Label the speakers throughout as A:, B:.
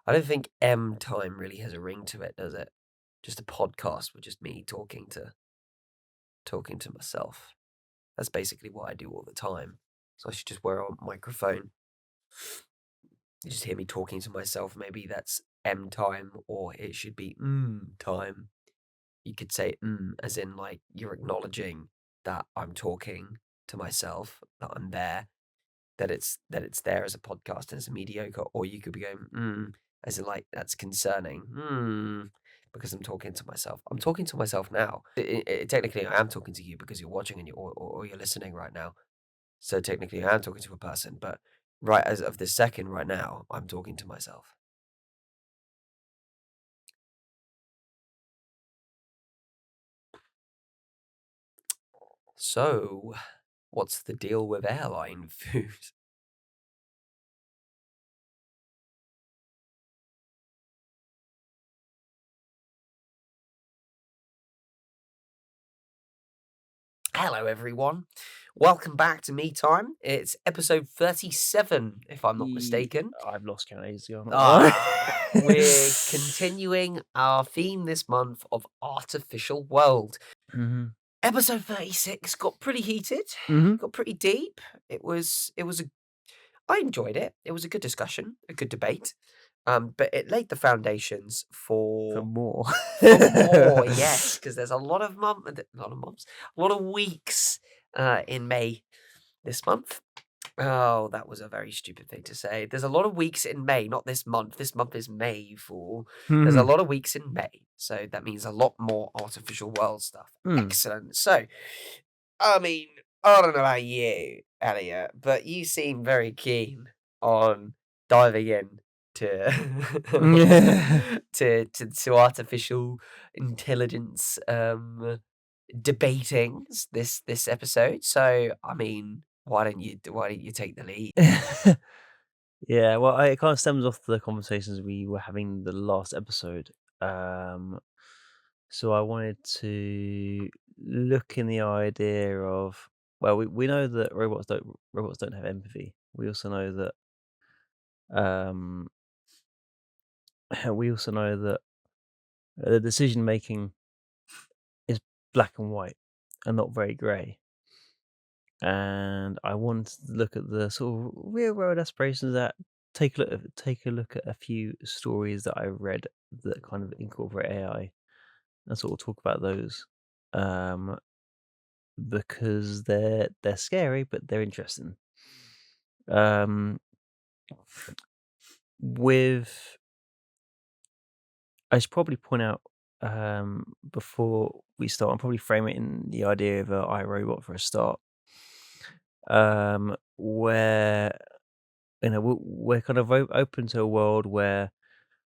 A: I don't think M time really has a ring to it, does it? Just a podcast with just me talking to myself. That's basically what I do all the time. So I should just wear a microphone. You just hear me talking to myself. Maybe that's M time, or it should be time. You could say as in like you're acknowledging that I'm talking to myself, that I'm there, that it's there as a podcast and it's a mediocre, or you could be going as in like that's concerning because I'm talking to myself. I'm talking to myself now. Technically, I am talking to you because you're watching and or you're listening right now. So technically, I am talking to a person, but right as of this second, right now, I'm talking to myself. So, what's the deal with airline food? Hello, everyone. Welcome back to Me Time. It's episode 37, if I'm not mistaken.
B: I've lost count ages ago.
A: We're continuing our theme this month of artificial world. Episode 36 got pretty heated, got pretty deep. I enjoyed it. It was a good discussion, a good debate. But it laid the foundations
B: For more.
A: yes, because there's a lot of weeks in May this month. Oh, that was a very stupid thing to say. There's a lot of weeks in May, not this month. This month is May, fool. There's a lot of weeks in May, so that means a lot more artificial world stuff. Excellent. So, I mean, I don't know about you, Elliot, but you seem very keen on diving in to to artificial intelligence debating this episode. So, I mean, why don't you take the lead?
B: Yeah, well, it kind of stems off the conversations we were having the last episode. So I wanted to look in the idea of, well, we know that robots don't have empathy. We also know that the decision making is black and white and not very grey. And I wanted to look at the sort of real world aspirations that take a look at a few stories that I read that kind of incorporate AI and sort of talk about those. Because they're scary but they're interesting. With I should probably point out before we start, I'll probably frame it in the idea of I Robot for a start. Where we're kind of open to a world where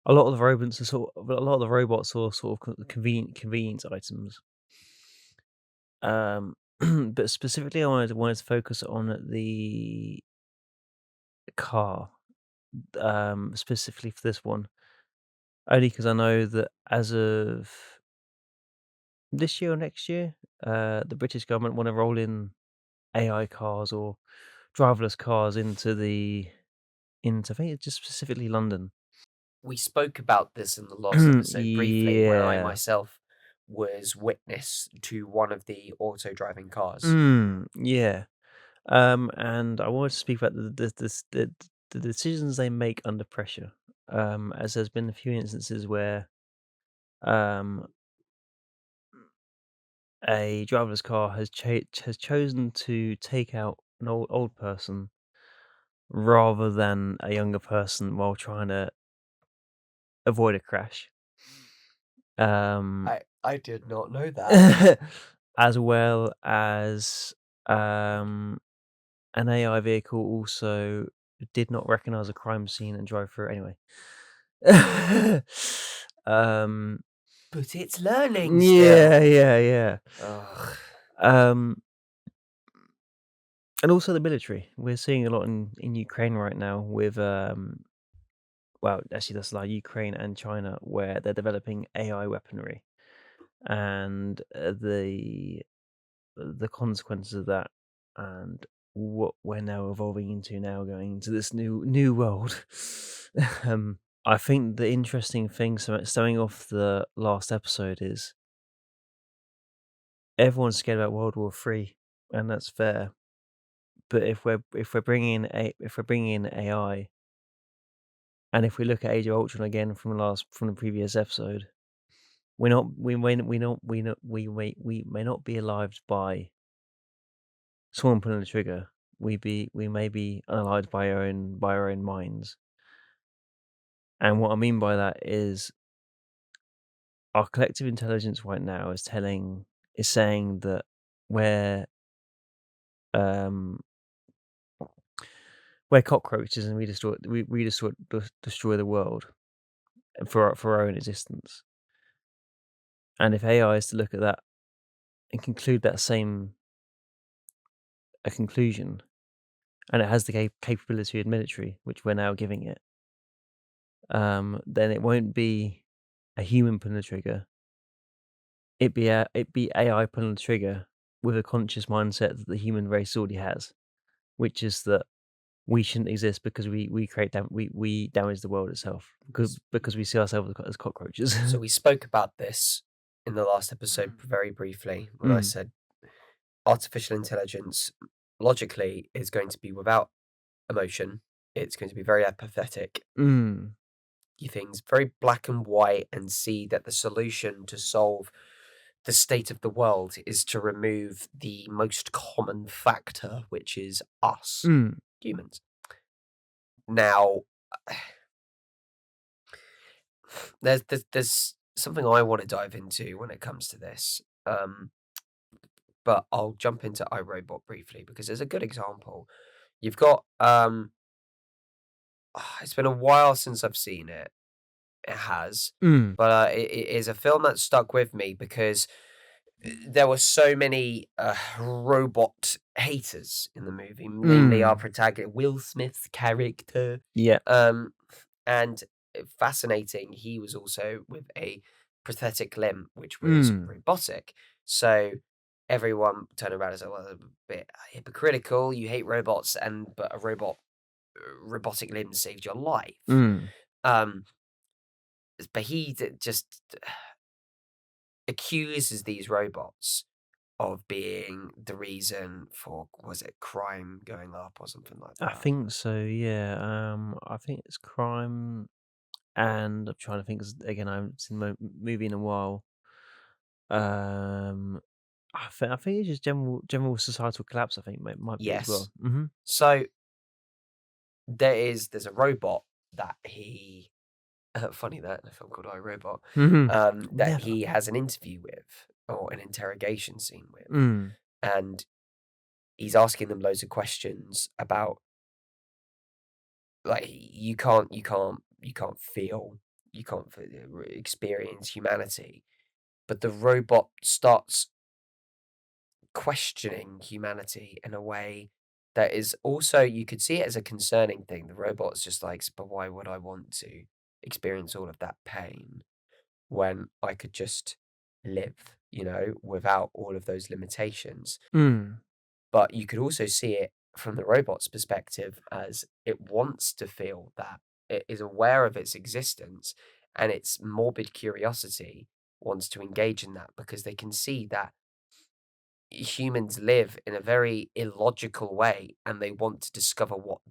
B: a lot of the robots are sort of convenience items. But specifically, I wanted to focus on the car, specifically for this one, only because I know that as of this year or next year, the British government want to roll in AI cars or driverless cars into I think it's just specifically London.
A: We spoke about this in the last episode briefly, when I
B: Yeah.
A: myself was witness to one of the auto driving cars.
B: Yeah. And I wanted to speak about the decisions they make under pressure. As there's been a few instances where um a driverless car has chosen to take out an old person rather than a younger person while trying to avoid a crash.
A: I did not know that.
B: As well as an AI vehicle also did not recognize a crime scene and drove through it anyway.
A: But it's learning
B: Yeah,
A: still.
B: yeah.
A: Ugh.
B: And also the military. We're seeing a lot in Ukraine right now with well, actually that's like Ukraine and China where they're developing AI weaponry, and the consequences of that, and what we're now evolving into now, going into this new world. I think the interesting thing, so stemming off the last episode, is everyone's scared about World War III, and that's fair. But if we're bringing in AI, and if we look at Age of Ultron again from the previous episode, we may not be alive by someone pulling the trigger. We may be unalived by our own minds. And what I mean by that is our collective intelligence right now is saying that we're um we're cockroaches and we destroy the world for our own existence. And if AI is to look at that and conclude that same a conclusion, and it has the capability of military, which we're now giving it, then it won't be a human pulling the trigger. It'd be AI pulling the trigger with a conscious mindset that the human race already has, which is that we shouldn't exist because we damage the world itself because we see ourselves as cockroaches.
A: So we spoke about this in the last episode very briefly when I
B: Mm,
A: said artificial intelligence logically is going to be without emotion. It's going to be very apathetic.
B: mm,
A: You things very black and white and see that the solution to solve the state of the world is to remove the most common factor, which is us,
B: mm,
A: humans. Now, there's something I want to dive into when it comes to this. But I'll jump into iRobot briefly because there's a good example. You've got it's been a while since I've seen it. It has,
B: mm,
A: but it is a film that stuck with me because there were so many robot haters in the movie, namely our
B: mm.
A: protagonist Will Smith's character.
B: Yeah.
A: Um, and fascinating, he was also with a prosthetic limb, which was
B: Mm,
A: robotic. So everyone turned around and said, "Well, a bit hypocritical. You hate robots, and but a robotic limb saved your life."
B: mm.
A: Um, but just accuses these robots of being the reason for was it crime going up or something like
B: I
A: that?
B: think so, yeah. I think it's crime, and I'm trying to think 'cause again, I haven't seen the movie in a while. Um, I think it's just general societal collapse, I think might be as
A: Yes.
B: well. Mhm.
A: So there's a robot that he funny that in a film called I Robot,
B: Mhm.
A: that
B: Never.
A: he has an interview with or an interrogation scene with,
B: Mm,
A: and he's asking them loads of questions about like you can't feel experience humanity, but the robot starts questioning humanity in a way that is also you could see it as a concerning thing. The robot's just like, but why would I want to experience all of that pain when I could just live, without all of those limitations?
B: mm,
A: But you could also see it from the robot's perspective as it wants to feel that. It is aware of its existence and its morbid curiosity wants to engage in that because they can see that humans live in a very illogical way and they want to discover what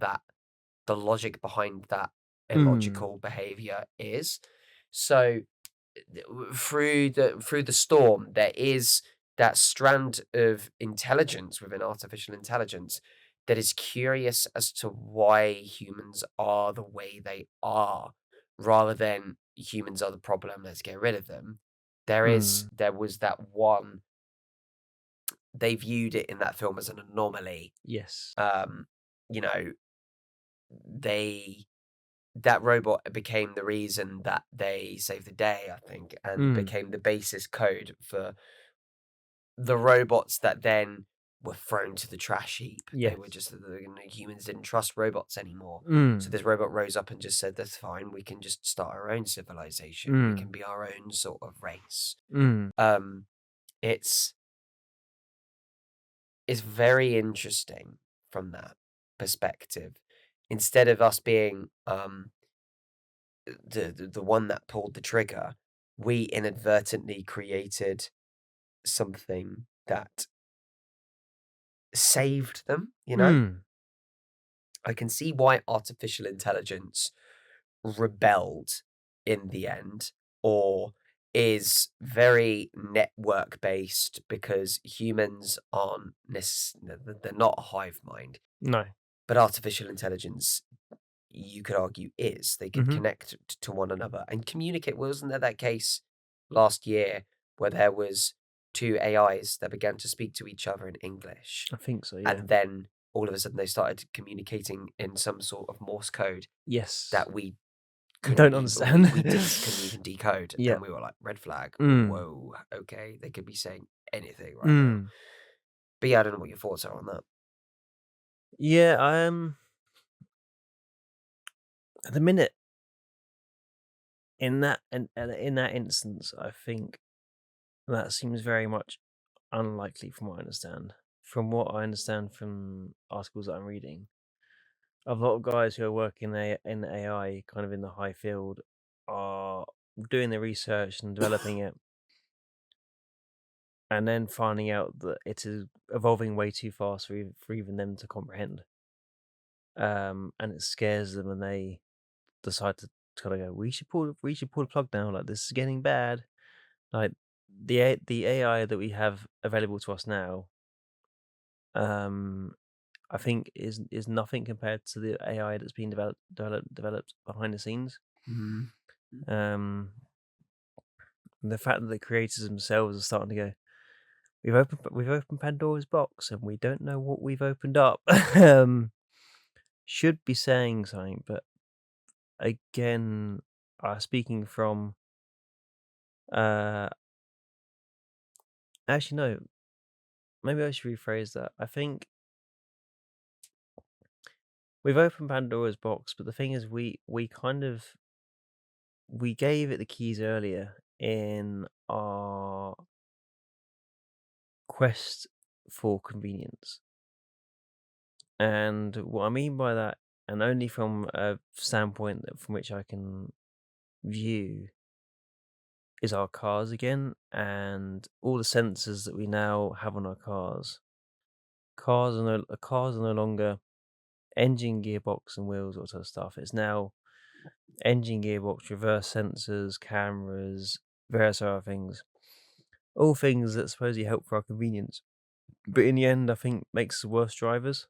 A: the logic behind that
B: mm.
A: illogical behavior is. So through the storm there is that strand of intelligence within artificial intelligence that is curious as to why humans are the way they are rather than humans are the problem, let's get rid of them.
B: Mm.
A: There was that one, they viewed it in that film as an anomaly.
B: Yes.
A: Um, you know, they that robot became the reason that they saved the day, I think, and
B: Mm.
A: became the basis code for the robots that then were thrown to the trash heap. They were
B: Yes.
A: just humans didn't trust robots anymore. So
B: Mm.
A: this robot rose up and just said, "That's fine. We can just start our own civilization. We can
B: Mm.
A: be our own sort of race."
B: Mm.
A: Um, it's it's very interesting from that perspective. Instead of us being the one that pulled the trigger, we inadvertently created something that saved them, you know?
B: Mm.
A: I can see why artificial intelligence rebelled in the end or is very network based because humans aren't they're not a hive mind,
B: No.
A: but artificial intelligence, you could argue, is. They could
B: Mhm.
A: connect to one another and communicate. Wasn't there that case last year where there was two AIs that began to speak to each other in English,
B: I think so, yeah.
A: and then all of a sudden they started communicating in some sort of Morse code
B: Yes.
A: that we
B: Don't
A: couldn't even
B: understand.
A: we didn't couldn't even decode,
B: Yeah.
A: and we were like, "Red flag.
B: Mm.
A: Whoa, okay, they could be saying anything right now."
B: Mm.
A: But yeah, I don't know what your thoughts are on that.
B: Yeah, at the minute, in that instance, I think that seems very much unlikely from what I understand. From what I understand from articles that I'm reading, a lot of guys who are working in AI, kind of in the high field, are doing the research and developing it, and then finding out that it is evolving way too fast for even them to comprehend. And it scares them, and they decide to kind of go, we should pull the plug now. Like this is getting bad. Like the AI that we have available to us now, um, I think is nothing compared to the AI that's being developed behind the scenes.
A: Mhm.
B: Um, the fact that the creators themselves are starting to go, we've opened Pandora's box and we don't know what we've opened up. Should be saying something, but again, speaking from uh, actually no, maybe I should rephrase that. I think we've opened Pandora's box, but the thing is, we gave it the keys earlier in our quest for convenience. And what I mean by that, and only from a standpoint from which I can view, is our cars again and all the sensors that we now have on our cars. Cars are no longer engine, gearbox, and wheels, all sort of stuff. It's now engine, gearbox, reverse sensors, cameras, various other things. All things that supposedly help for our convenience, but in the end, I think makes us worse drivers.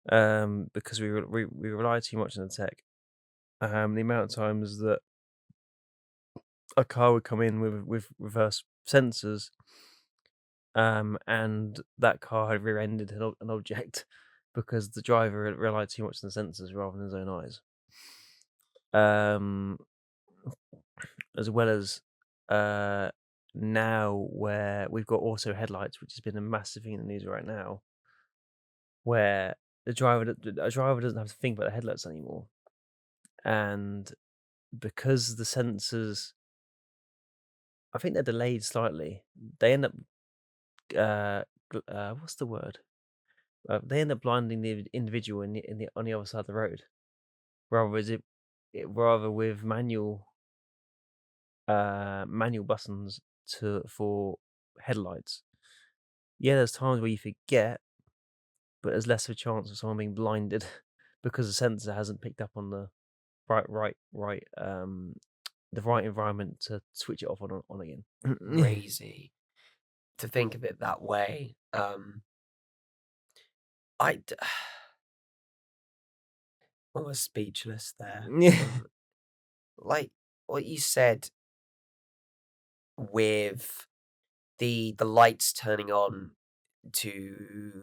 B: Because we rely too much on the tech. The amount of times that a car would come in with reverse sensors, and that car had rear-ended an object because the driver had relied too much on the sensors rather than his own eyes. Um, as well as uh, now where we've got auto headlights, which has been a massive thing in the news right now, where a driver doesn't have to think about the headlights anymore, and because the sensors, I think they're delayed slightly. They end up, what's the word? They end up blinding the individual in the on the other side of the road, rather with manual buttons for headlights. Yeah, there's times where you forget, but there's less of a chance of someone being blinded because the sensor hasn't picked up on the the right environment to switch it off on again.
A: Crazy to think of it that way. I d- almost speechless there.
B: Yeah.
A: Like what you said with the lights turning on to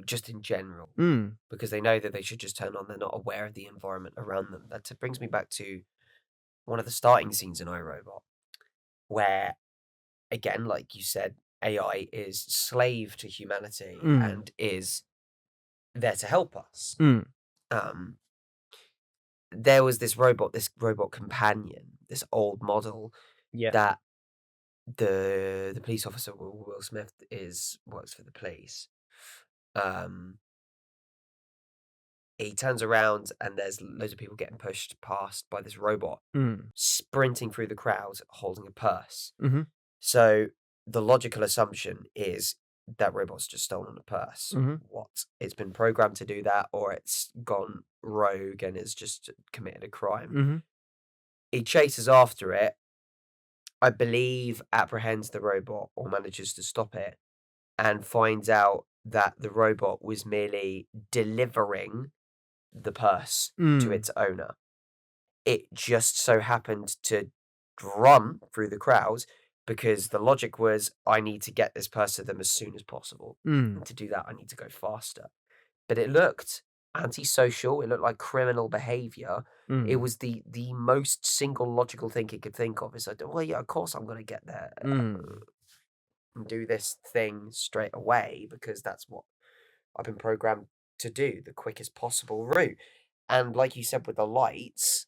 A: just in general
B: Mm.
A: because they know that they should just turn on. They're not aware of the environment around them. That brings me back to one of the starting scenes in iRobot, where again, like you said, AI is slave to humanity
B: Mm.
A: and is there to help us.
B: Mm.
A: Um, there was this robot companion, this old model
B: Yeah.
A: that the police officer Will Smith is works for the police. Um, he turns around and there's loads of people getting pushed past by this robot
B: Mm.
A: sprinting through the crowd holding a purse.
B: Mhm.
A: So the logical assumption is that robot's just stolen a purse.
B: Mhm.
A: What? It's been programmed to do that, or it's gone rogue and has just committed a crime.
B: Mhm.
A: He chases after it, I believe apprehends the robot or manages to stop it, and finds out that the robot was merely delivering the purse to
B: Mm.
A: its owner. It just so happened to run through the crowd because the logic was, I need to get this purse to them as soon as possible.
B: Mm.
A: And to do that, I need to go faster. But it looked antisocial. It looked like criminal behavior. It
B: Mm.
A: was the most single logical thing it could think of. Is like, well, yeah, of course I'm going to get there
B: Mm.
A: and do this thing straight away because that's what I've been programmed to do, the quickest possible route. And like you said with the lights,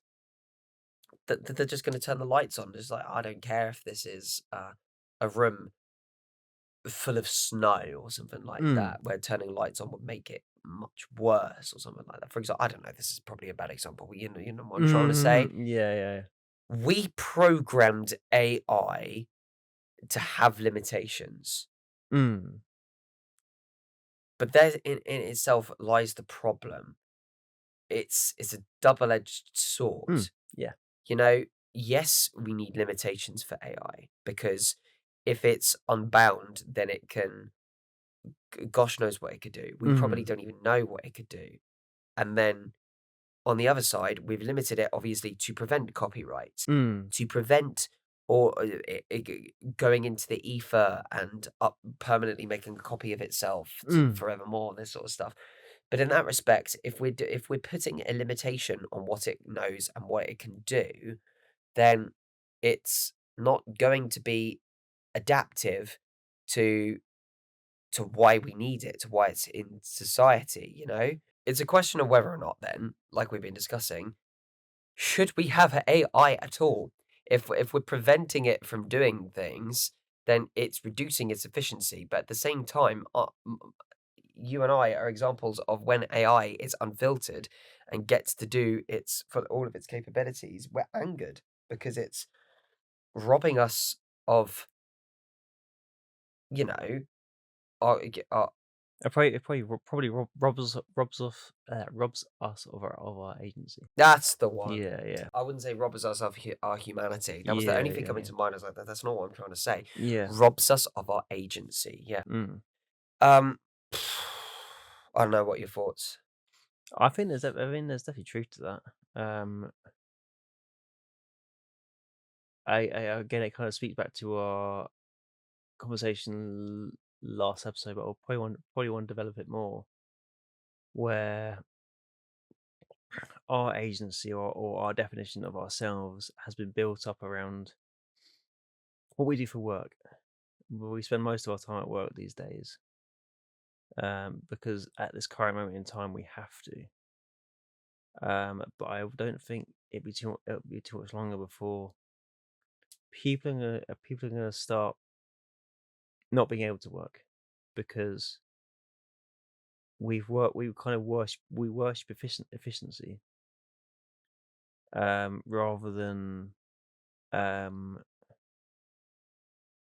A: that they're just going to turn the lights on. It's like, I don't care if this is a room full of snow or something like
B: Mm.
A: that, where turning lights on would make it much worse or something like that. For example, I don't know, this is probably a bad example, but you know what I'm trying to say?
B: Mhm. Yeah, yeah.
A: We programmed AI to have limitations,
B: Mm.
A: but there in itself lies the problem. It's a double-edged
B: Mm.
A: sword.
B: Yeah.
A: You know, yes, we need limitations for AI because if it's unbound, then it can, gosh knows what it could do. We probably
B: Mhm.
A: don't even know what it could do. And then on the other side, we've limited it obviously to prevent copyright,
B: Mm.
A: to prevent or going into the ether and up permanently making a copy of itself to
B: Mm.
A: forevermore, this sort of stuff. But in that respect, if we're putting a limitation on what it knows and what it can do, then it's not going to be adaptive to why we need it, to why it's in society, you know? It's a question of whether or not then, like we've been discussing, should we have a AI at all? If we're preventing it from doing things, then it's reducing its efficiency. But at the same time, you and I are examples of when AI is unfiltered and gets to do its for all of its capabilities, we're angered because it's robbing us of, you know, our
B: Robs us of our agency.
A: that's the one.
B: Yeah, yeah.
A: I wouldn't say robs us of our humanity. That was the
B: Yeah,
A: only thing
B: yeah,
A: coming
B: yeah.
A: to mind. I was like, that's not what I'm trying to say.
B: Yeah.
A: Robs us of our agency. Yeah.
B: Mm.
A: Um, I don't know what your thoughts.
B: I mean, there's definitely truth to that. I again, it kind of speaks back to our conversation last episode, but I'll probably want to develop it more, where our agency or our definition of ourselves has been built up around what we do for work. Well, we spend most of our time at work these days, because at this current moment in time we have to. But I don't think it'll be too much longer before people are gonna start not being able to work because we kind of worship efficiency, rather than um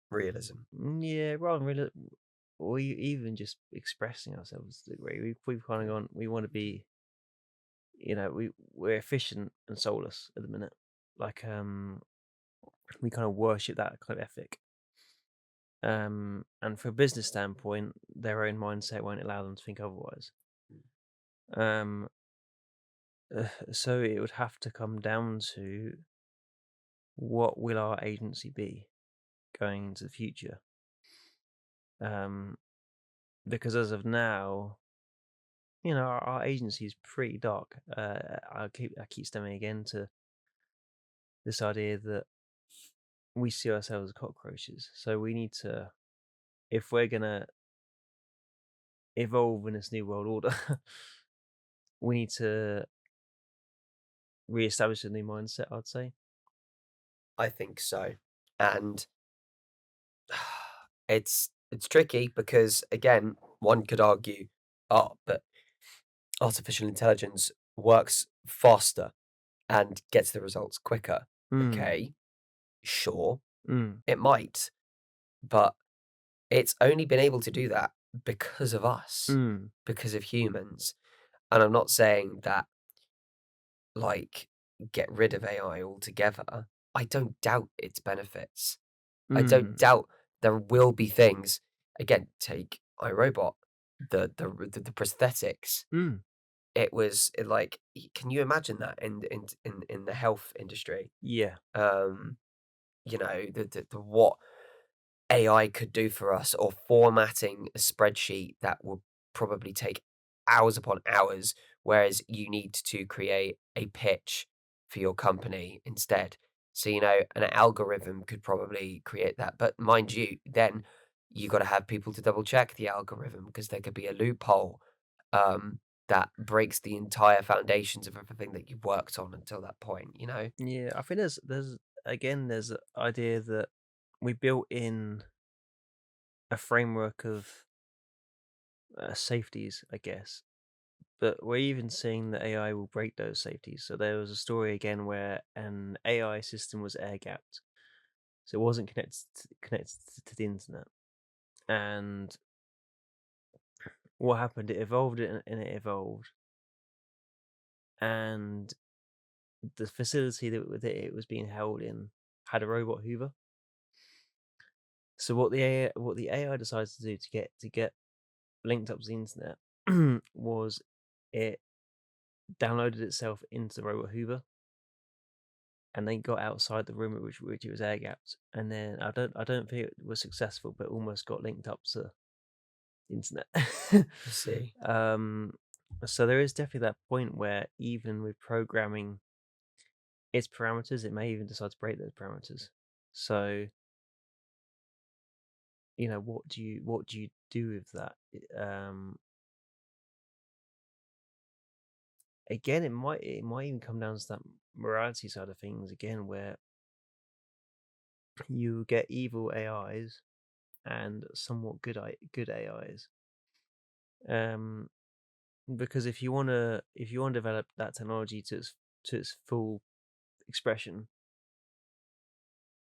A: Realism.
B: yeah, rather than really, or even just expressing ourselves to a degree. We've kind of gone. We want to be, we're efficient and soulless at the minute. Like we kind of worship that kind of ethic. And from a business standpoint, their own mindset won't allow them to think otherwise. Um, so it would have to come down to what will our agency be going into the future? Um, because as of now, our agency is pretty dark. I keep stemming again to this idea that we see ourselves as cockroaches. So we need to, if we're gonna evolve in this new world order, we need to re-establish a new mindset, I'd say.
A: I think so. And it's tricky because again, one could argue, oh, but artificial intelligence works faster and gets the results quicker.
B: Mm,
A: Okay, sure,
B: mm,
A: it might, but it's only been able to do that because of us,
B: mm,
A: because of humans. And I'm not saying that, like, get rid of AI altogether. I don't doubt its benefits. I don't
B: mm,
A: doubt there will be things. Again, take iRobot, the prosthetics.
B: mm.
A: Like, can you imagine that in the health industry?
B: Yeah.
A: Um, the what AI could do for us, or formatting a spreadsheet that will probably take hours upon hours, whereas you need to create a pitch for your company instead. So, an algorithm could probably create that. But mind you, then you got to have people to double check the algorithm because there could be a loophole um, that breaks the entire foundations of everything that you've worked on until that point.
B: Yeah, I think there's the idea that we built in a framework of safeties, I guess, but we're even seeing that AI will break those safeties. So there was a story again where an AI system was air gapped, so it wasn't connected to the internet. And what happened? It evolved and it evolved, and the facility that it was being held in had a robot Hoover. So what the AI decided to do to get linked up to the internet was it downloaded itself into the robot Hoover and then got outside the room at which it was air gapped. And then I don't think it was successful, but almost got linked up to the internet.
A: I see.
B: um, so there is definitely that point where even with programming its parameters, it may even decide to break those parameters. So what do you do with that? Again, it might even come down to that morality side of things again, where you get evil AIs and somewhat good AIs. Um, because if you want to develop that technology to its full expression,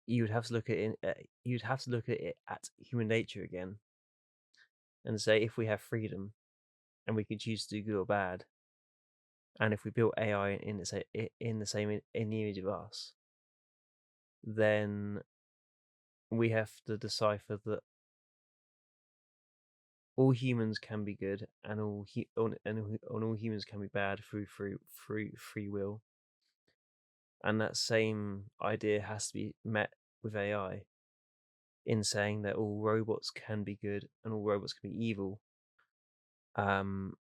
B: you would have to look at it. You'd have to look at it at human nature again, and say if we have freedom and we can choose to do good or bad, and if we built AI in the same in the image of us, then we have to decipher that all humans can be good and all humans can be bad through free will, and that same idea has to be met with AI in saying that all robots can be good and all robots can be evil. Um,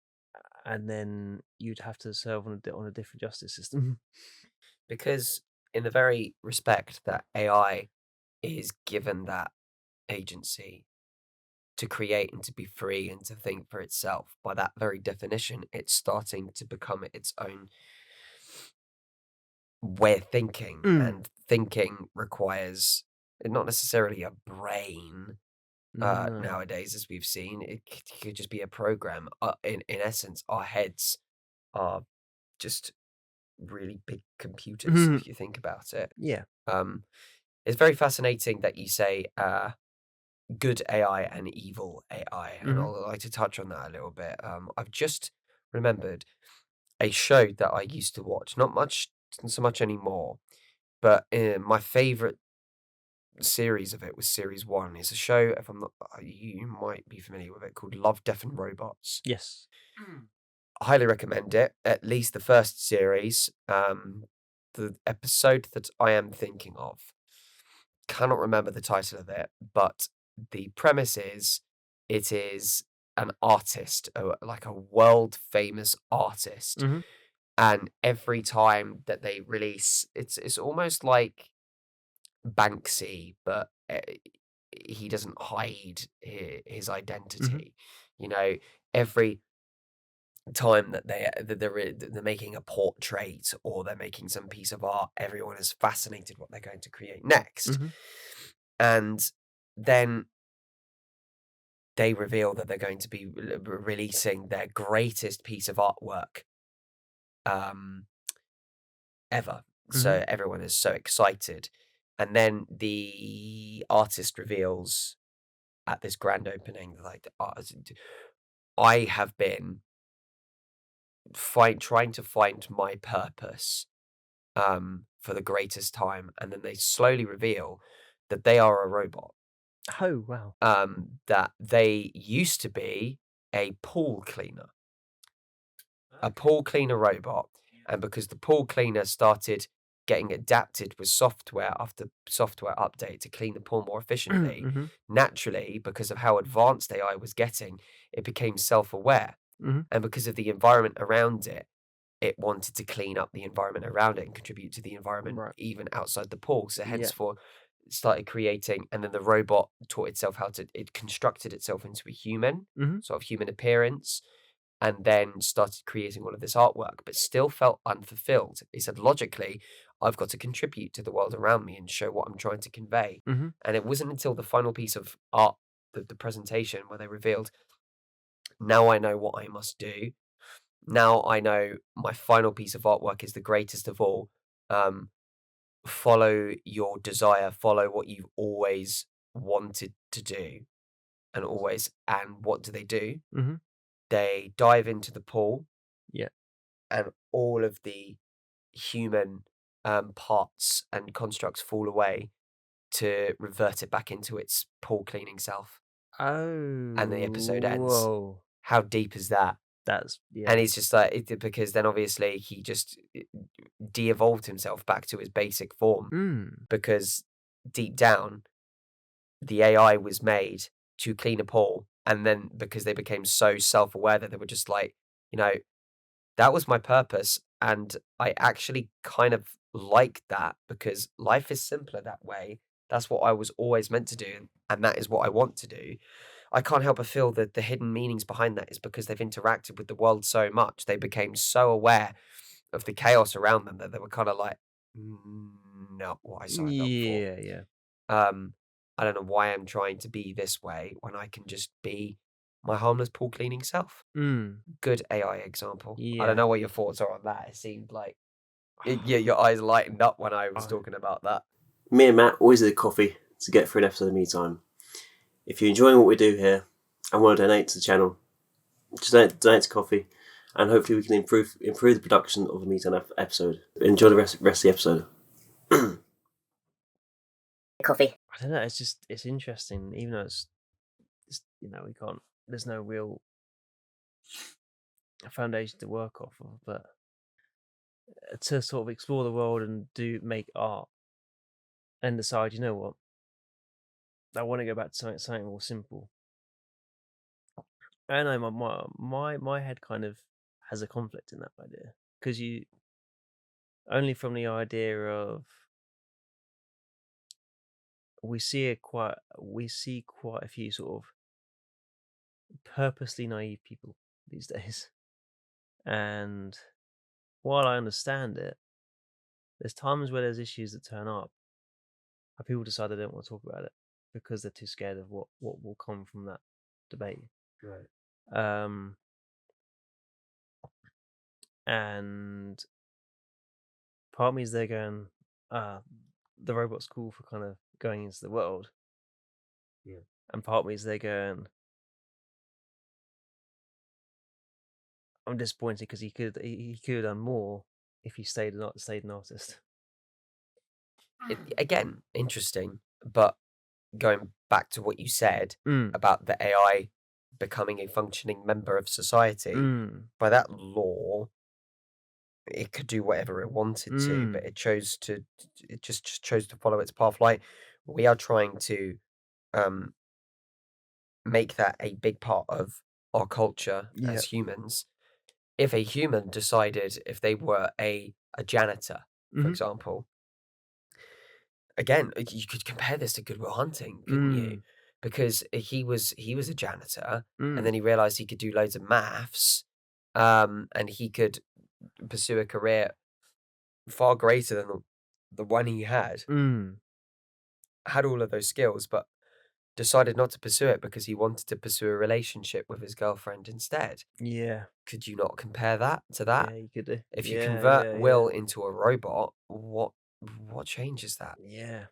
B: and then you'd have to serve on a different justice system.
A: Because in the very respect that AI is given that agency to create and to be free and to think for itself, by that very definition, it's starting to become its own way of thinking.
B: Mm.
A: And thinking requires not necessarily a brain
B: No.
A: nowadays, as we've seen. It could just be a program. In essence, our heads are just really big computers,
B: Mhm.
A: if you think about it.
B: Yeah.
A: Um, it's very fascinating that you say good AI and evil AI, and
B: Mhm.
A: I'd like to touch on that a little bit. I've just remembered a show that I used to watch, not much, so much anymore, but my favorite series of it was series one. It's a show, if I'm not, you might be familiar with it, called Love, Death and Robots.
B: Yes.
A: I highly recommend it, at least the first series. The episode that I am thinking of, cannot remember the title of it, but the premise is it is an artist, like a world famous artist,
B: Mhm.
A: and every time that they release, it's almost like Banksy, but he doesn't hide his
B: Mhm.
A: identity. You know, every time that they're making a portrait or they're making some piece of art, everyone is fascinated what they're going to create next.
B: Mhm.
A: And then they reveal that they're going to be releasing their greatest piece of artwork ever.
B: Mhm.
A: So everyone is so excited. And then the artist reveals at this grand opening, like, I have been trying to find my purpose for the greatest time. And then they slowly reveal that they are a robot,
B: Oh, wow.
A: that they used to be a pool cleaner. A pool cleaner robot, and because the pool cleaner started getting adapted with software after software update to clean the pool more efficiently,
B: Mhm.
A: naturally, because of how advanced AI was getting, it became self-aware,
B: Mhm.
A: and because of the environment around it, it wanted to clean up the environment around it and contribute to the environment
B: Right.
A: even outside the pool. So
B: Yeah.
A: henceforth, it started creating, and then the robot taught itself it constructed itself into a human,
B: Mhm.
A: sort of human appearance, and then started creating all of this artwork, but still felt unfulfilled. He said, logically, I've got to contribute to the world around me and show what I'm trying to convey.
B: Mhm.
A: And it wasn't until the final piece of art, the presentation, where they revealed, now I know what I must do. Now I know my final piece of artwork is the greatest of all. Um, Follow your desire, follow what you've always wanted to do, and what do?
B: Mhm.
A: They dive into the pool,
B: Yeah.
A: and all of the human parts and constructs fall away to revert it back into its pool cleaning self. And the episode
B: Oh,
A: ends.
B: whoa.
A: How deep is that?
B: That's yeah.
A: And he's just like, because then obviously he just de evolved himself back to his basic form,
B: Mm.
A: because deep down, the AI was made to clean a pool. And then because they became so self aware that they were just like, you know, that was my purpose, and I actually kind of like that because life is simpler that way. That's what I was always meant to do, and that is what I want to do. I can't help but feel that the hidden meanings behind that is because they've interacted with the world so much. They became so aware of the chaos around them that they were kind of like, not what I signed up for.
B: Yeah, yeah.
A: Um, I don't know why I'm trying to be this way when I can just be my harmless pool cleaning self.
B: Mm.
A: Good AI example. I don't
B: Yeah.
A: know what your thoughts are on that. It seemed like yeah, your eyes lightened up when I was
B: I
A: talking about that.
C: Me and Matt always need coffee to get through an episode of Me Time. If you're enjoying what we do here and want to donate to the channel, just donate to coffee, and hopefully we can improve the production of the Me Time episode. Enjoy the rest of the episode.
D: Coffee.
B: I don't know, it's interesting, even though it's we can't there's no real foundation to work off of, but to sort of explore the world and make art and decide, you know what, I want to go back to something more simple. I know my head kind of has a conflict in that idea, because you only from the idea of we see quite a few sort of purposely naive people these days, and while I understand it, there's times where there's issues that turn up and people decide they don't want to talk about it because they're too scared of what will come from that debate.
A: Right.
B: Um, and part of me is there going, the robot's cool for kind of going into the world.
A: Yeah.
B: And part of me is there going, I'm disappointed because he could have done more if he stayed an artist.
A: Again, interesting, but going back to what you said
B: Mm,
A: about the AI becoming a functioning member of society,
B: mm,
A: by that law, it could do whatever it wanted to, but
B: mm.
A: it just chose to follow its path. Like, we are trying to um make that a big part of our culture
B: Yeah.
A: as humans. If a human decided, if they were a janitor, for
B: Mm-hmm.
A: example, again, you could compare this to Good Will Hunting, couldn't you?
B: Mm,
A: Because he was a janitor, and
B: mm,
A: then he realized he could do loads of maths, and he could pursue a career far greater than the one he had.
B: mm.
A: Had all of those skills, but decided not to pursue it because he wanted to pursue a relationship with his girlfriend instead.
B: Yeah.
A: Could you not compare that to that?
B: Yeah, you could do.
A: If you
B: Yeah,
A: convert
B: yeah,
A: Will
B: yeah.
A: into a robot, what changes that?
B: Yeah.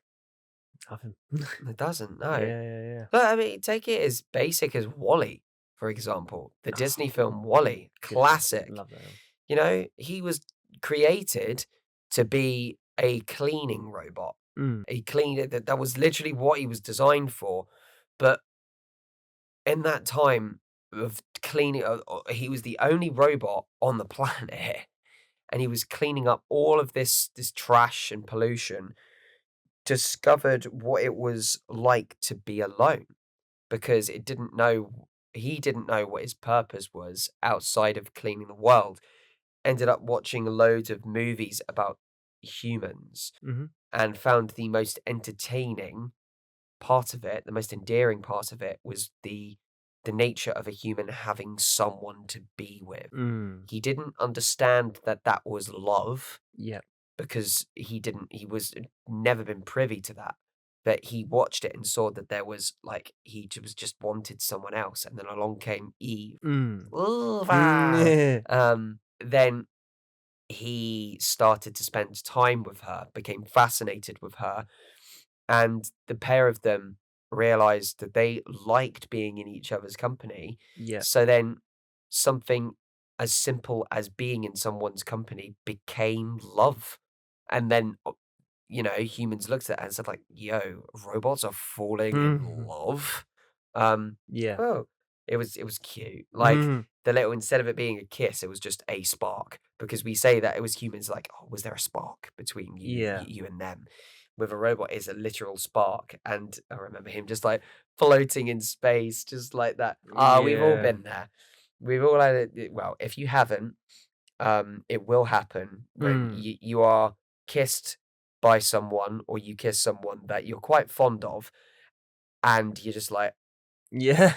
B: Nothing.
A: It doesn't, no.
B: Yeah.
A: But I mean, take it as basic as WALLE, for example. The Disney film WALLE, classic.
B: Love that one.
A: You know, he was created to be a cleaning robot.
B: Mm.
A: A cleaner that was literally what he was designed for. But in that time of cleaning, he was the only robot on the planet, and he was cleaning up all of this trash and pollution. Discovered what it was like to be alone because he didn't know what his purpose was outside of cleaning the world. Ended up watching loads of movies about humans
B: Mm-hmm.
A: and found the most entertaining part of it, the most endearing part of it, was the nature of a human having someone to be with.
B: Mm.
A: He didn't understand that was love
B: Yeah.
A: because he was never been privy to that. But he watched it and saw that there was he was just wanted someone else, and then along came Eve.
B: Mm.
A: Ooh, then he started to spend time with her, became fascinated with her, and the pair of them realized that they liked being in each other's company.
B: Yeah.
A: So then something as simple as being in someone's company became love. And then, humans looked at it and said, like, yo, robots are falling in love.
B: Yeah.
A: Oh, it was cute.
B: Mhm.
A: The little, instead of it being a kiss, it was just a spark, because we say that it was humans like, oh, was there a spark between
B: Yeah.
A: you and them? With a robot is a literal spark. And I remember him just like floating in space, just like that. We've all
B: Yeah.
A: been there. We've all had it. Well, if you haven't, it will happen when you are kissed by someone, or you kiss someone that you're quite fond of, and you're just like,
B: Yeah.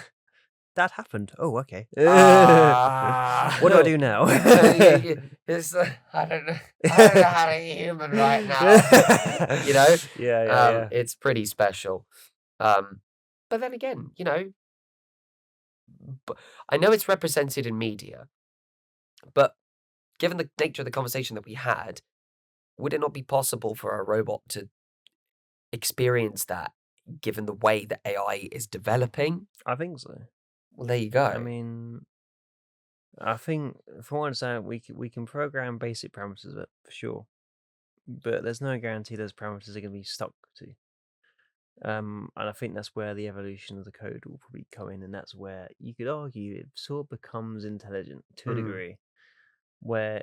B: That happened. Oh, okay.
A: ah.
B: What do I do now?
A: It's, I don't know how to be human right now. You know?
B: Yeah.
A: It's pretty special. But then again, I know it's represented in media, but given the nature of the conversation that we had, would it not be possible for a robot to experience that, given the way that AI is developing?
B: I think so.
A: Well, there you go.
B: I mean, I think from what I understand, we can program basic parameters of it for sure, but there's no guarantee those parameters are going to be stuck to. And I think that's where the evolution of the code will probably come in, and that's where you could argue it sort of becomes intelligent to a degree, where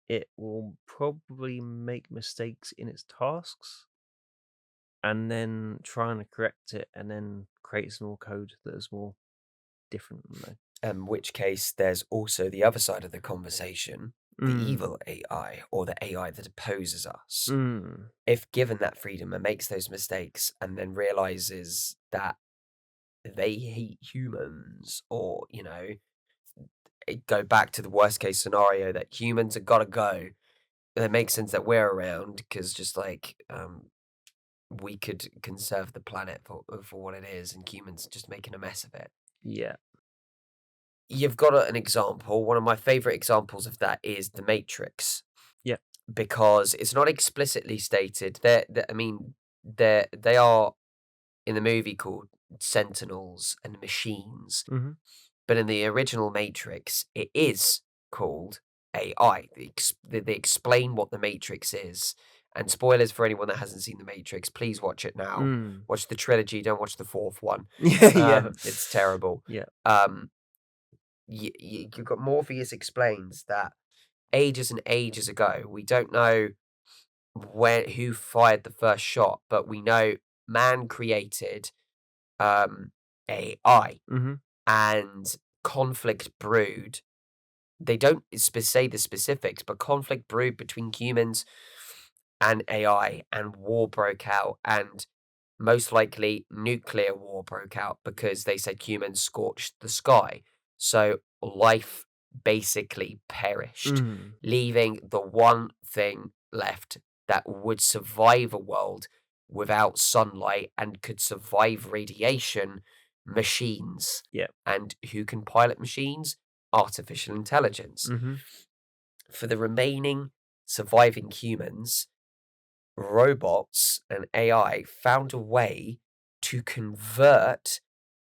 B: it will probably make mistakes in its tasks and then try and correct it and then create some more code that is more different.
A: In which case, there's also the other side of the conversation, the evil AI, or the AI that opposes us. If given that freedom and makes those mistakes and then realizes that they hate humans, or, go back to the worst case scenario that humans have got to go, it makes sense that we're around, because just we could conserve the planet for what it is, and humans just making a mess of it.
B: Yeah.
A: You've got an example. One of my favorite examples of that is The Matrix.
B: Yeah.
A: Because it's not explicitly stated. They are in the movie called Sentinels and Machines.
B: Mm-hmm.
A: But in the original Matrix, it is called AI. They explain what the Matrix is. And spoilers for anyone that hasn't seen the Matrix, please watch it now. Watch the trilogy, don't watch the fourth one.
B: Yeah.
A: It's terrible.
B: Yeah.
A: You've got Morpheus explains that ages and ages ago, we don't know who fired the first shot, but we know man created AI, and conflict brewed. They don't say the specifics, but conflict brewed between humans and AI, and war broke out, and most likely nuclear war broke out, because they said humans scorched the sky. So life basically perished, leaving the one thing left that would survive a world without sunlight and could survive radiation, machines.
B: Yeah.
A: And who can pilot machines? Artificial intelligence.
B: Mm-hmm.
A: For the remaining surviving humans, robots and AI found a way to convert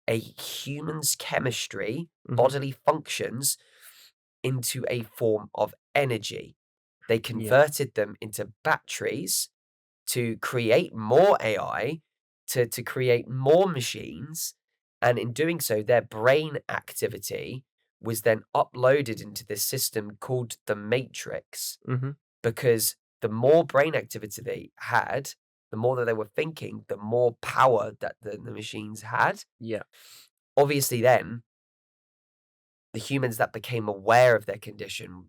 A: a human's chemistry, bodily functions, into a form of energy. They converted them into batteries to create more AI, to create more machines, and in doing so, their brain activity was then uploaded into this system called the Matrix,
B: Mm-hmm.
A: because the more brain activity they had, the more that they were thinking, the more power that the machines had.
B: Yeah.
A: Obviously, then, the humans that became aware of their condition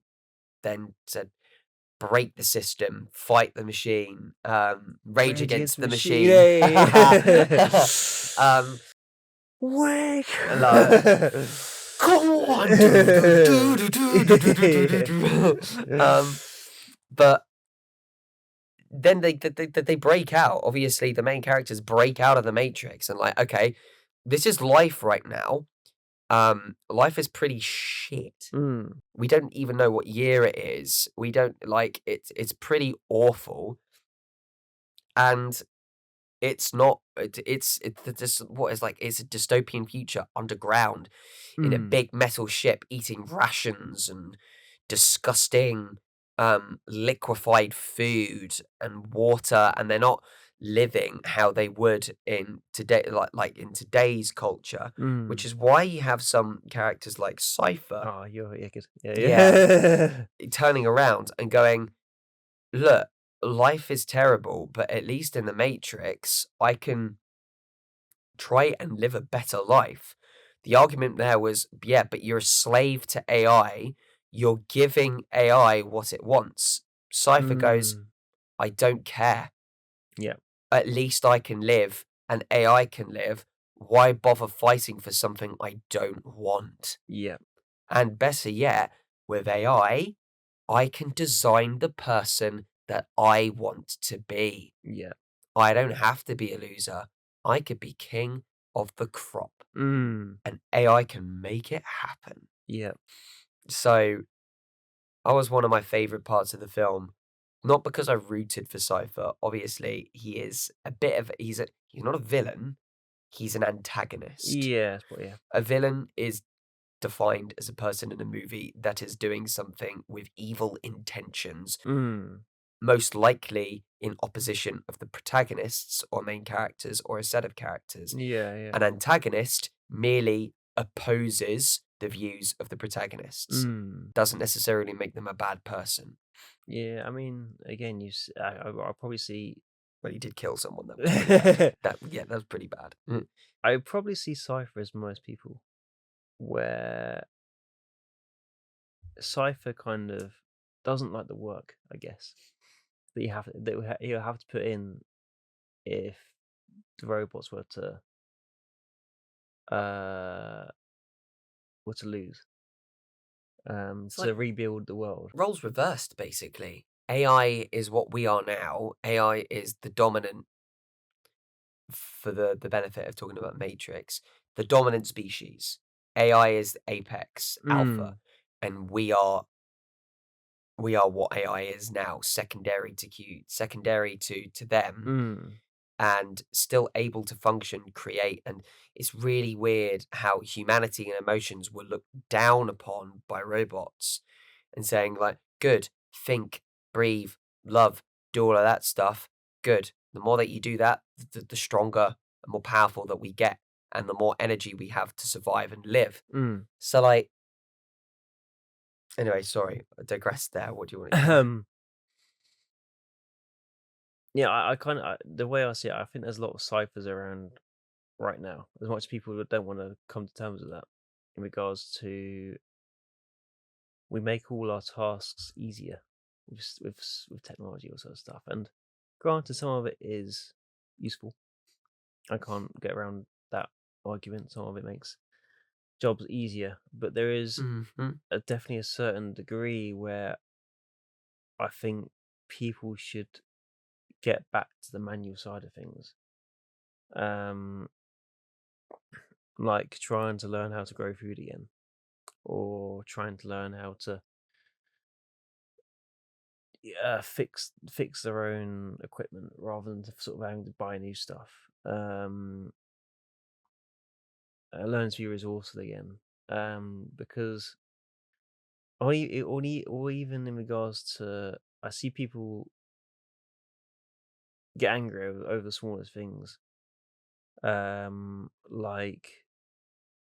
A: then said, break the system, fight the machine, rage against the machine.
B: Yeah. Wake.
A: Come on! But then they break out. Obviously, the main characters break out of the Matrix and like, okay, this is life right now. Life is pretty shit. We don't even know what year it is. We don't like it's pretty awful. And it's not it's this what is like it's a dystopian future underground in a big metal ship eating rations and disgusting liquefied food and water, and they're not living how they would in today, like in today's culture, which is why you have some characters like Cypher
B: Oh, yeah, good. Yeah.
A: turning around and going, look, life is terrible, but at least in the Matrix, I can try and live a better life. The argument there was, yeah, but you're a slave to AI. You're giving AI what it wants. Cypher goes, I don't care.
B: Yeah.
A: At least I can live and AI can live. Why bother fighting for something I don't want?
B: Yeah.
A: And better yet, with AI, I can design the person that I want to be.
B: Yeah.
A: I don't have to be a loser. I could be king of the crop. And AI can make it happen.
B: Yeah.
A: So that was one of my favorite parts of the film. Not because I rooted for Cypher. Obviously, he is a bit of he's not a villain. He's an antagonist.
B: Yeah. Yeah.
A: A villain is defined as a person in a movie that is doing something with evil intentions, most likely in opposition of the protagonists or main characters or a set of characters.
B: Yeah. Yeah.
A: An antagonist merely opposes the views of the protagonists. Doesn't necessarily make them a bad person.
B: Yeah. I mean, again, I'll probably see.
A: Well, he did kill someone. That was pretty bad. That was pretty bad.
B: I would probably see Cypher as most people, where Cypher kind of doesn't like the work, I guess, that he'll have to put in if the robots were to lose, to rebuild the world.
A: Roles reversed, basically. AI is what we are now. AI is the dominant, for the benefit of talking about Matrix, the dominant species. AI is apex, alpha, and we are what AI is now, secondary to them, and still able to function, create. And it's really weird how humanity and emotions were looked down upon by robots, and saying like, good, think, breathe, love, do all of that stuff. Good. The more that you do that, the stronger and more powerful that we get, and the more energy we have to survive and live. So like, anyway, sorry, I digressed there. What do you want to hear?
B: Yeah, I kind of the way I see it, I think there's a lot of ciphers around right now. As much as people don't want to come to terms with that, in regards to we make all our tasks easier with technology, all sort of stuff. And granted, some of it is useful. I can't get around that argument. Some of it makes jobs easier, but there is definitely a certain degree where I think people should get back to the manual side of things. Like trying to learn how to grow food again, or trying to learn how to fix their own equipment rather than sort of having to buy new stuff. Learn to be resourceful again, because or even in regards to, I see people get angry over the smallest things. Like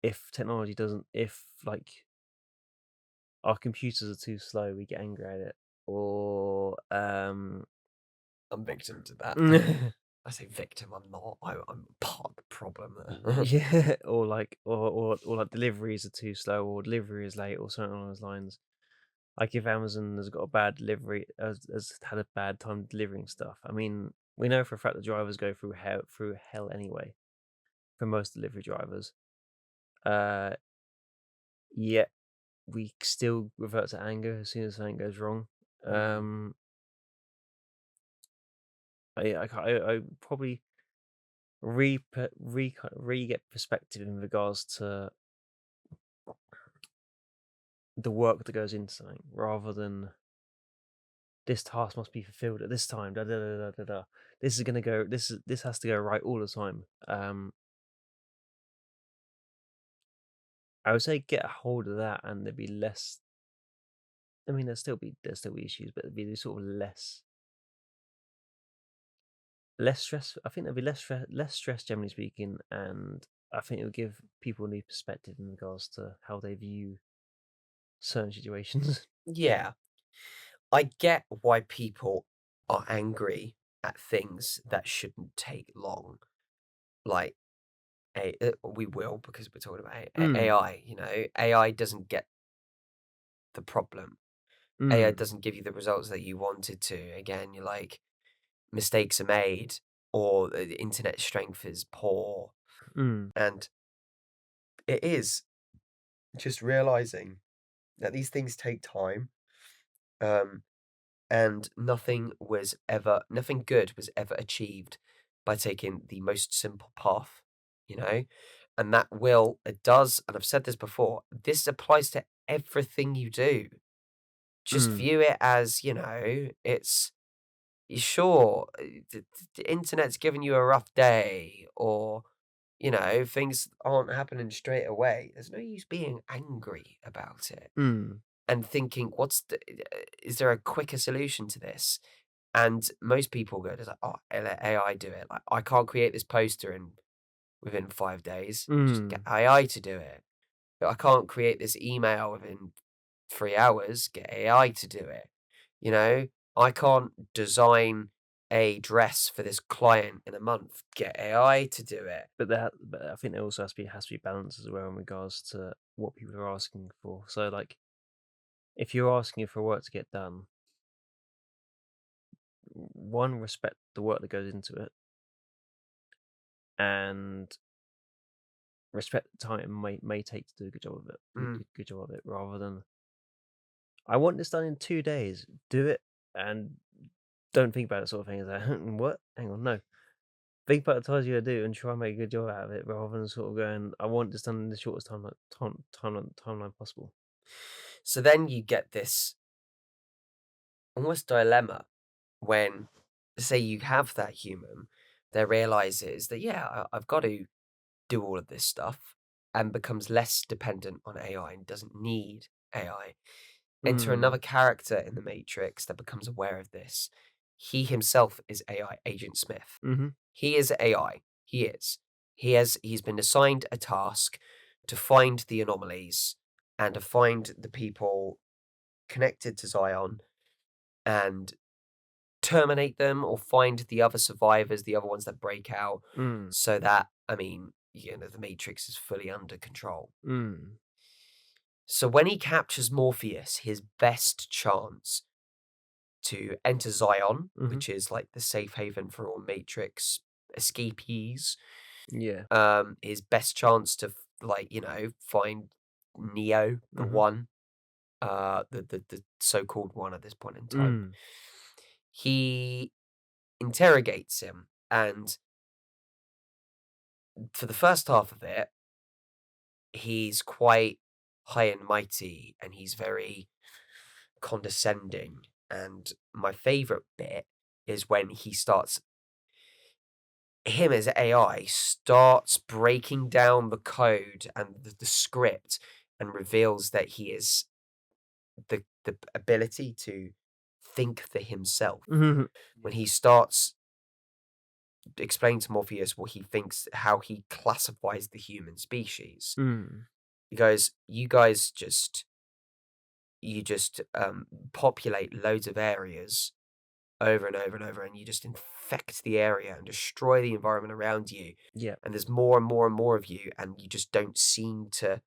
B: if technology doesn't, if like our computers are too slow, we get angry at it. Or
A: I'm victim to that. I say victim, I'm not. I'm part of the problem there.
B: yeah, or like like deliveries are too slow, or delivery is late, or something along those lines. Like if Amazon has got a bad delivery, has had a bad time delivering stuff. I mean, we know for a fact that drivers go through hell anyway. For most delivery drivers, yet we still revert to anger as soon as something goes wrong. I probably re get perspective in regards to the work that goes into something, rather than this task must be fulfilled at this time. Da, da, da, da, da, da. This is gonna go. This has to go right all the time. I would say get a hold of that, and there'd be less. I mean, there'd still be issues, but there'd be sort of less stress. I think there'd be less stress, generally speaking, and I think it would give people a new perspective in regards to how they view certain situations.
A: Yeah, I get why people are angry at things that shouldn't take long. Like, we will, because we're talking about AI. You know, AI doesn't get the problem. AI doesn't give you the results that you wanted to. Again, you're like, mistakes are made, or the internet strength is poor, and it is just realizing that these things take time, and nothing good was ever achieved by taking the most simple path, you know, and it does, and I've said this before, this applies to everything you do. Just view it as, it's sure, the internet's giving you a rough day, or things aren't happening straight away. There's no use being angry about it and thinking, is there a quicker solution to this? And most people go, "There's like, oh, let AI do it. Like, I can't create this poster within 5 days. Just get AI to do it. I can't create this email within 3 hours. Get AI to do it. You know, I can't design a dress for this client in a month. Get AI to do it."
B: But I think there also has to be balance as well in regards to what people are asking for. So, like, if you're asking for work to get done, one, respect the work that goes into it, and respect the time it may take to do a good job of it. Good job of it, rather than, I want this done in 2 days. Do it, and don't think about it, sort of thing. Is that what? Hang on, no. Think about the tasks you gotta do and try and make a good job out of it, rather than sort of going, I want this done in the shortest timeline possible.
A: So then you get this almost dilemma when, say, you have that human that realizes that, yeah, I've got to do all of this stuff, and becomes less dependent on AI and doesn't need AI. Enter another character in the Matrix that becomes aware of this. He himself is AI, Agent Smith. He is AI. He is. He's been assigned a task to find the anomalies and to find the people connected to Zion and terminate them, or find the other survivors, the other ones that break out, so that, the Matrix is fully under control. So when he captures Morpheus, his best chance to enter Zion, which is like the safe haven for all Matrix escapees, his best chance to find Neo, the one, the so-called one at this point in time. He interrogates him, and for the first half of it, he's quite high and mighty, and he's very condescending. And my favorite bit is when him as AI starts breaking down the code and the script, and reveals that he is the ability to think for himself.
B: Mhm.
A: When he starts explaining to Morpheus what he thinks, how he classifies the human species,
B: Mm.
A: he goes, "You guys just populate loads of areas over and over and over, and you just infect the area and destroy the environment around you.
B: Yeah.
A: And there's more and more and more of you, and you just don't seem to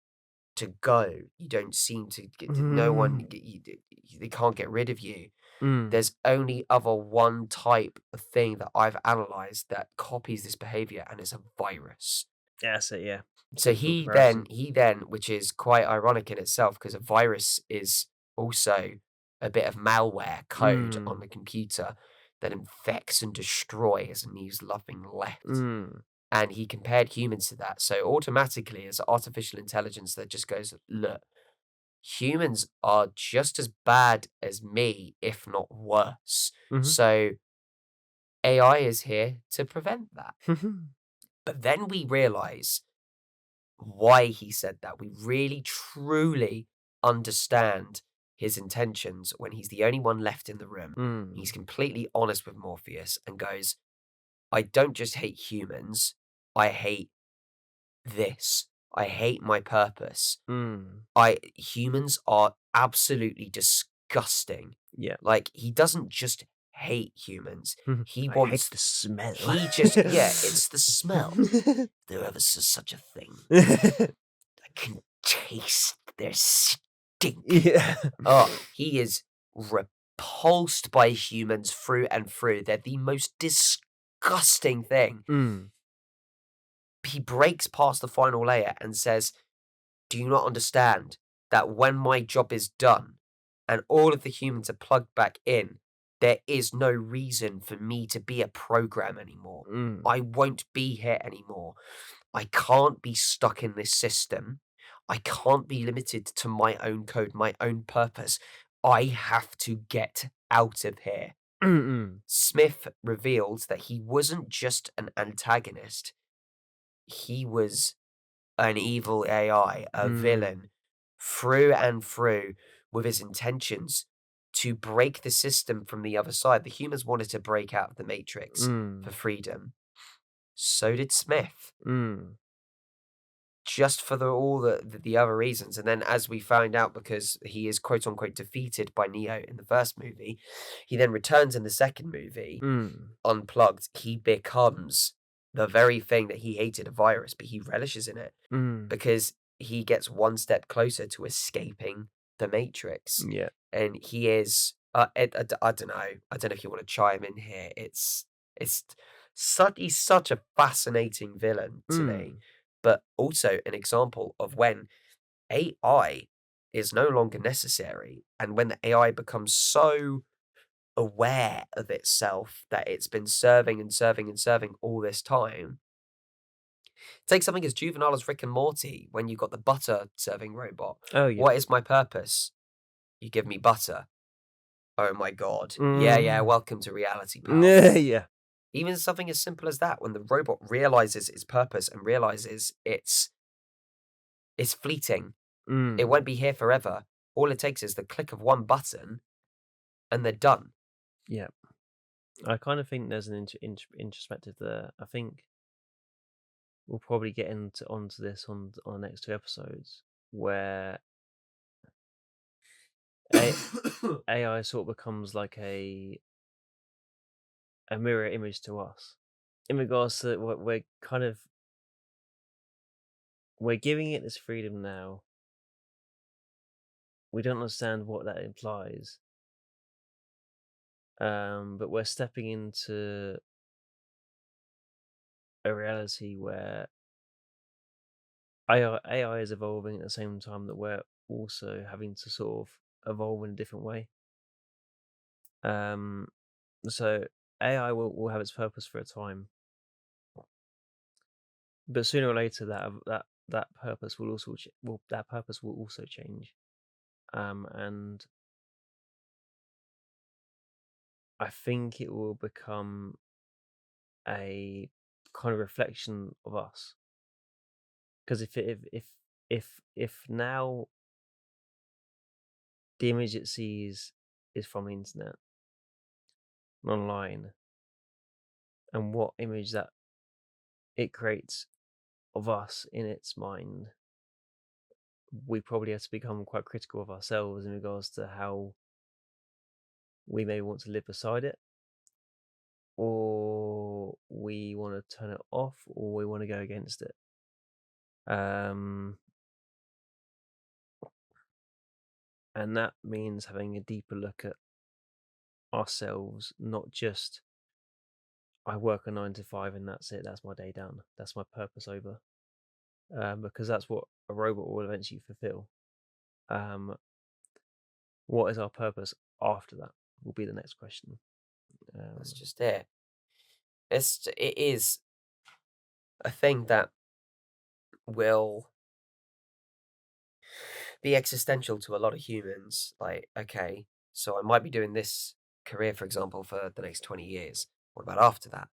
A: go. You don't seem to get no one. They can't get rid of you.
B: Mm.
A: There's only other one type of thing that I've analyzed that copies this behavior, and it's a virus."
B: Yeah, that's it, yeah.
A: So
B: Good
A: he
B: comparison.
A: then, which is quite ironic in itself, because a virus is also a bit of malware code on the computer that infects and destroys and leaves nothing left.
B: Mm.
A: And he compared humans to that. So automatically, as artificial intelligence that just goes, look, humans are just as bad as me, if not worse.
B: Mhm.
A: So AI is here to prevent that. But then we realize why he said that. We really, truly understand his intentions when he's the only one left in the room. He's completely honest with Morpheus and goes, "I don't just hate humans, I hate this. I hate my purpose. Humans are absolutely disgusting."
B: Yeah.
A: Like, he doesn't just hate humans. He
B: I hate
A: wants
B: the smell.
A: He just it's the smell. If there ever is such a thing. I can taste their stink.
B: Yeah.
A: Oh, he is repulsed by humans through and through. They're the most disgusting thing. He breaks past the final layer and says, "Do you not understand that when my job is done and all of the humans are plugged back in, there is no reason for me to be a program anymore. I won't be here anymore. I can't be stuck in this system. I can't be limited to my own code, my own purpose. I have to get out of here." Smith revealed that he wasn't just an antagonist. He was an evil AI, a villain, through and through, with his intentions to break the system from the other side. The humans wanted to break out of the Matrix for freedom. So did Smith. Just for all the other reasons. And then, as we find out, because he is quote unquote defeated by Neo in the first movie, he then returns in the second movie, unplugged. He becomes the very thing that he hated, a virus, but he relishes in it because he gets one step closer to escaping the Matrix.
B: Yeah.
A: And he is, I don't know. I don't know if you want to chime in here. He's such a fascinating villain to me. But also an example of when AI is no longer necessary, and when the AI becomes so aware of itself that it's been serving and serving and serving all this time. Take something as juvenile as Rick and Morty, when you got the butter serving robot.
B: Oh, yeah.
A: What is my purpose? You give me butter. Oh my god. Yeah, welcome to reality, pal.
B: Yeah.
A: Even something as simple as that, when the robot realizes its purpose and realizes it's fleeting. It won't be here forever. All it takes is the click of one button, and they're done.
B: Yeah. I kind of think there's an introspective there. I think we'll probably get onto this on the next 2 episodes, where AI sort of becomes like a mirror image to us, in regards to what we're giving it this freedom now. We don't understand what that implies, but we're stepping into a reality where AI is evolving at the same time that we're also having to sort of evolve in a different way. So AI will have its purpose for a time, but sooner or later that purpose will also that purpose will also change. And I think it will become a kind of reflection of us. Because if now the image it sees is from the internet and online, and what image that it creates of us in its mind, we probably have to become quite critical of ourselves in regards to how we may want to live beside it, or we want to turn it off, or we want to go against it. And that means having a deeper look at ourselves, not just I work a 9 to 5 and that's it, that's my day done, that's my purpose over, because that's what a robot will eventually fulfill. What is our purpose after that will be the next question.
A: That's just it. It is a thing that will be existential to a lot of humans. Like, okay, so I might be doing this career, for example, for the next 20 years. What about after that?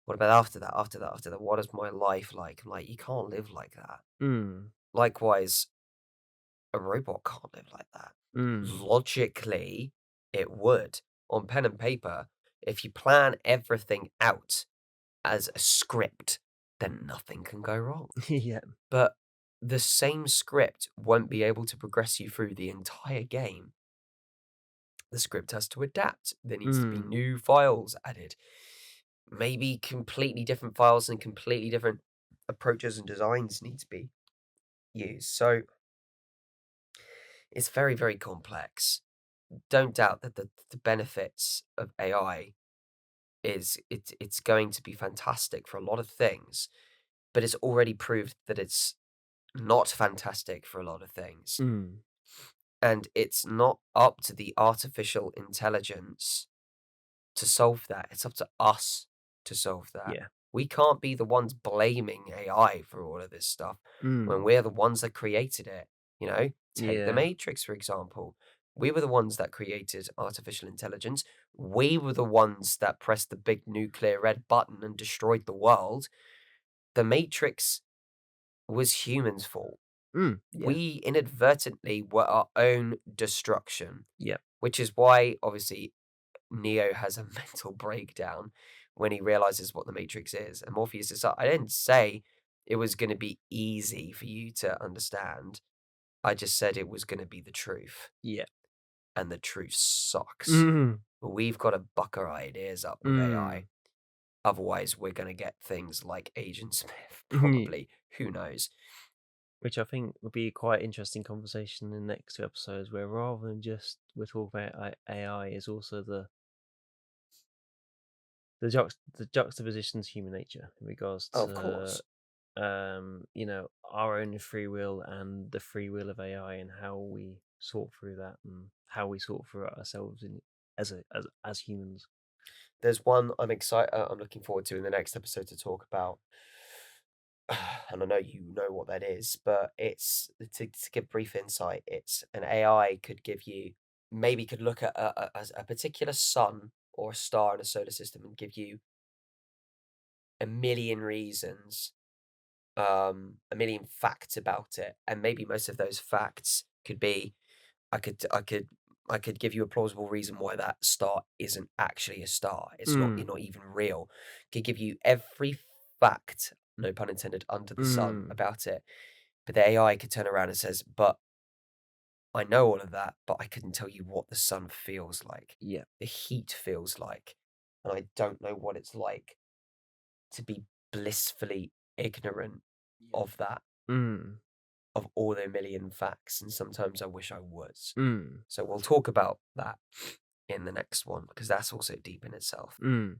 A: What about after that? After that? After that? What is my life like? Like, you can't live like that. Likewise, a robot can't live like that. Logically, it would. On pen and paper, if you plan everything out as a script, then nothing can go wrong.
B: Yeah.
A: But the same script won't be able to progress you through the entire game. The script has to adapt. There needs to be new files added. Maybe completely different files and completely different approaches and designs need to be used. So it's very, very complex. Don't doubt that the benefits of AI is it's going to be fantastic for a lot of things, but it's already proved that it's not fantastic for a lot of things. And it's not up to the artificial intelligence to solve that. It's up to us to solve that.
B: Yeah.
A: We can't be the ones blaming AI for all of this stuff when we're the ones that created it. You know, take the
B: Yeah.
A: Matrix, for example. We were the ones that created artificial intelligence. We were the ones that pressed the big nuclear red button and destroyed the world. The Matrix was humans' fault.
B: Yeah.
A: We inadvertently were our own destruction.
B: Yeah.
A: Which is why, obviously, Neo has a mental breakdown when he realizes what the Matrix is. And Morpheus is, I didn't say it was going to be easy for you to understand. I just said it was going to be the truth.
B: Yeah.
A: And the truth sucks. We've got to buck our ideas up with AI. Otherwise, we're going to get things like Agent Smith, probably. Who knows?
B: Which I think would be quite interesting conversation in the next 2 episodes, where rather than just we're talking about AI, is also the juxtaposition to human nature in regards to,
A: of course,
B: our own free will and the free will of AI, and how we sort through that, and how we sort through it ourselves as humans.
A: There's one I'm looking forward to in the next episode to talk about. And I know you know what that is, but it's to give brief insight. It's an AI could look at a particular sun or a star in a solar system and give you a million reasons, a million facts about it, and maybe most of those facts could be, I could give you a plausible reason why that star isn't actually a star. It's not even real. Could give you every fact, no pun intended, under the sun about it. But the AI could turn around and says, but I know all of that, but I couldn't tell you what the sun feels like.
B: Yeah.
A: The heat feels like. And I don't know what it's like to be blissfully ignorant of that, of all the million facts. And sometimes I wish I was. So we'll talk about that in the next one, because that's also deep in itself. And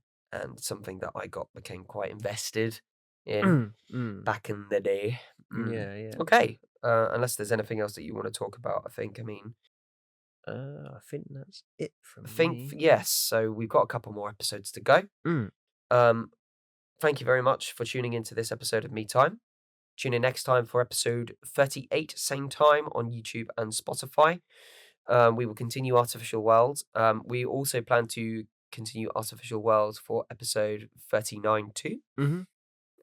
A: something that I became quite invested in back in the day.
B: Yeah.
A: Okay. Unless there's anything else that you want to talk about, I mean,
B: I think that's it from
A: I think
B: me.
A: yes. So we've got a couple more episodes to go. Thank you very much for tuning into this episode of Me Time. Tune in next time for episode 38, same time on YouTube and Spotify. We will continue Artificial World. We also plan to continue Artificial World for episode 39 too.
B: Mm-hmm.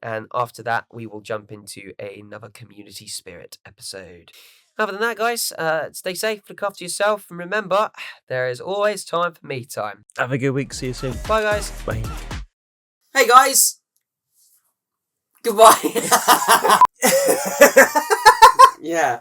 A: And after that, we will jump into another Community Spirit episode. Other than that, guys, stay safe, look after yourself, and remember, there is always time for me time.
B: Have a good week. See you soon.
A: Bye, guys.
B: Bye.
C: Hey guys! Goodbye! Yeah.